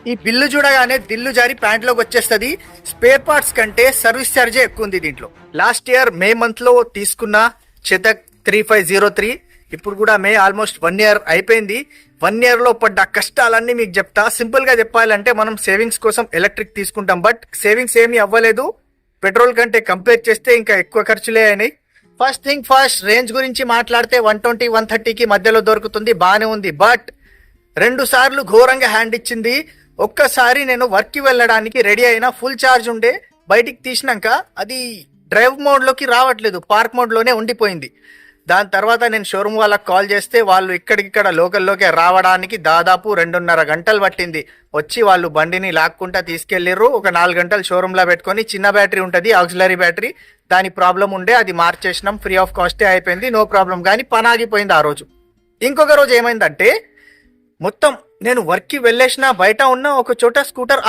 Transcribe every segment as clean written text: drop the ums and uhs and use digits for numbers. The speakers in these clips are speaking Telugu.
ఈ బిల్లు చూడగానే దిల్లు జారి ప్యాంట్లోకి వచ్చేస్తుంది. స్పేర్ పార్ట్స్ కంటే సర్వీస్ ఛార్జే ఎక్కువ ఉంది దీంట్లో. లాస్ట్ ఇయర్ మే మంత్ లో తీసుకున్న చేతక్ 3503, ఇప్పుడు కూడా మే ఆల్మోస్ట్ 1 year అయిపోయింది. 1 year లో పడ్డ కష్టాలన్నీ మీకు చెప్తా. సింపుల్ గా చెప్పాలంటే మనం సేవింగ్స్ కోసం ఎలక్ట్రిక్ తీసుకుంటాం, బట్ సేవింగ్స్ ఏమీ అవ్వలేదు. పెట్రోల్ కంటే కంపేర్ చేస్తే ఇంకా ఎక్కువ ఖర్చులే అయినాయి. ఫస్ట్ థింగ్ ఫస్ట్, రేంజ్ గురించి మాట్లాడితే 120-130కి మధ్యలో దొరుకుతుంది, బాగానే ఉంది. బట్ 2 సార్లు ఘోరంగా హ్యాండ్ ఇచ్చింది. ఒక్కసారి నేను వర్క్కి వెళ్ళడానికి రెడీ అయినా, ఫుల్ ఛార్జ్ ఉండే, బయటికి తీసినాక అది డ్రైవ్ మోడ్లోకి రావట్లేదు, పార్క్ మోడ్లోనే ఉండిపోయింది. దాని తర్వాత నేను షోరూమ్ వాళ్ళకి కాల్ చేస్తే వాళ్ళు ఇక్కడికిక్కడ లోకల్లోకి రావడానికి దాదాపు 2.5 గంటలు పట్టింది. వచ్చి వాళ్ళు బండిని లాక్కుంటా తీసుకెళ్లిర్రు. ఒక 4 గంటలు షోరూమ్లో పెట్టుకొని, చిన్న బ్యాటరీ ఉంటుంది ఆక్సిలరీ బ్యాటరీ, దాని ప్రాబ్లం ఉండే, అది మార్చేసినాం, ఫ్రీ ఆఫ్ కాస్టే అయిపోయింది, నో ప్రాబ్లం. కానీ పని ఆగిపోయింది ఆ రోజు. ఇంకొక రోజు ఏమైందంటే, మొత్తం నేను వర్క్కి వెళ్ళేసిన, బయట ఉన్న ఒక చోట స్కూటర్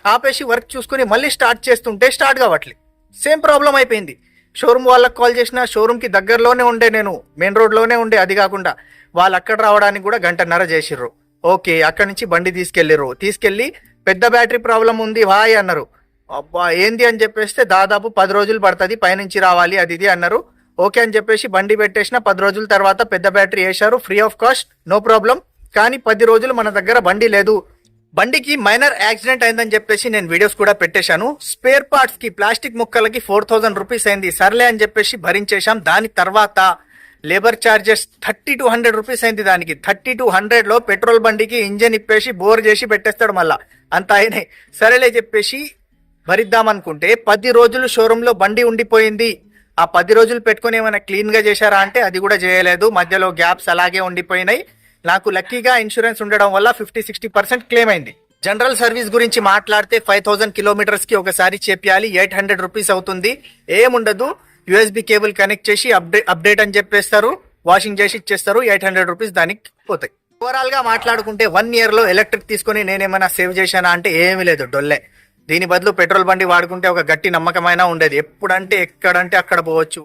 ఆపేసి వర్క్ చూసుకుని మళ్ళీ స్టార్ట్ చేస్తుంటే స్టార్ట్ కావట్లేదు. సేమ్ ప్రాబ్లం అయిపోయింది. షోరూమ్ వాళ్ళకి కాల్ చేసిన, షోరూమ్కి దగ్గరలోనే ఉండే, నేను మెయిన్ రోడ్లోనే ఉండే. అది కాకుండా వాళ్ళు అక్కడ రావడానికి కూడా 1.5 గంట చేసిర్రు. ఓకే, అక్కడి నుంచి బండి తీసుకెళ్ళి పెద్ద బ్యాటరీ ప్రాబ్లం ఉంది వాయ్ అన్నారు. అబ్బా ఏంది అని చెప్పేస్తే దాదాపు 10 రోజులు పడుతుంది, పైనుంచి రావాలి, అది ఇది అన్నారు. ఓకే అని చెప్పేసి బండి పెట్టేసిన. 10 రోజుల తర్వాత పెద్ద బ్యాటరీ వేశారు, free of cost, no problem. కానీ 10 రోజులు మన దగ్గర బండి లేదు. బండికి మైనర్ యాక్సిడెంట్ అయిందని చెప్పేసి నేను వీడియోస్ కూడా పెట్టేశాను. స్పేర్ పార్ట్స్ కి, ప్లాస్టిక్ ముక్కలకి 4000 రూపీస్ అయింది. సర్లే అని చెప్పేసి భరించేశాం. దాని తర్వాత లేబర్ ఛార్జెస్ 30-100 రూపీస్ అయింది దానికి. 30-100లో పెట్రోల్ బండికి ఇంజన్ ఇప్పేసి బోర్ చేసి పెట్టేస్తాడు మళ్ళా, అంత అయినాయి. సరేలే చెప్పేసి భరిద్దామనుకుంటే 10 రోజులు షోరూంలో బండి ఉండిపోయింది. ఆ 10 రోజులు పెట్టుకుని ఏమైనా క్లీన్ గా చేశారా అంటే అది కూడా చేయలేదు. మధ్యలో గ్యాప్స్ అలాగే ఉండిపోయినాయి. నాకు లక్కీగా ఇన్సూరెన్స్ ఉండడం వల్ల 50-60% క్లెయిమ్ అయింది. జనరల్ సర్వీస్ గురించి మాట్లాడితే 5000 కిలోమీటర్స్ కి ఒకసారి చేపియాలి, 800 రూపీస్ అవుతుంది. ఏముండదు, యూఎస్బి కేబుల్ కనెక్ట్ చేసి అప్డేట్ అని చెప్పేస్తారు, వాషింగ్ చేసి ఇచ్చేస్తారు, 800 రూపీస్ దానికి పోతాయి. ఓవరాల్ గా మాట్లాడుకుంటే 1 year లో ఎలక్ట్రిక్ తీసుకుని నేనేమైనా సేవ్ చేశానా అంటే ఏమీ లేదు, డొల్లే. దీని బదులు పెట్రోల్ బండి వాడుకుంటే ఒక గట్టి నమ్మకమైనా ఉండేది. ఎప్పుడంటే ఎక్కడంటే అక్కడ పోవచ్చు.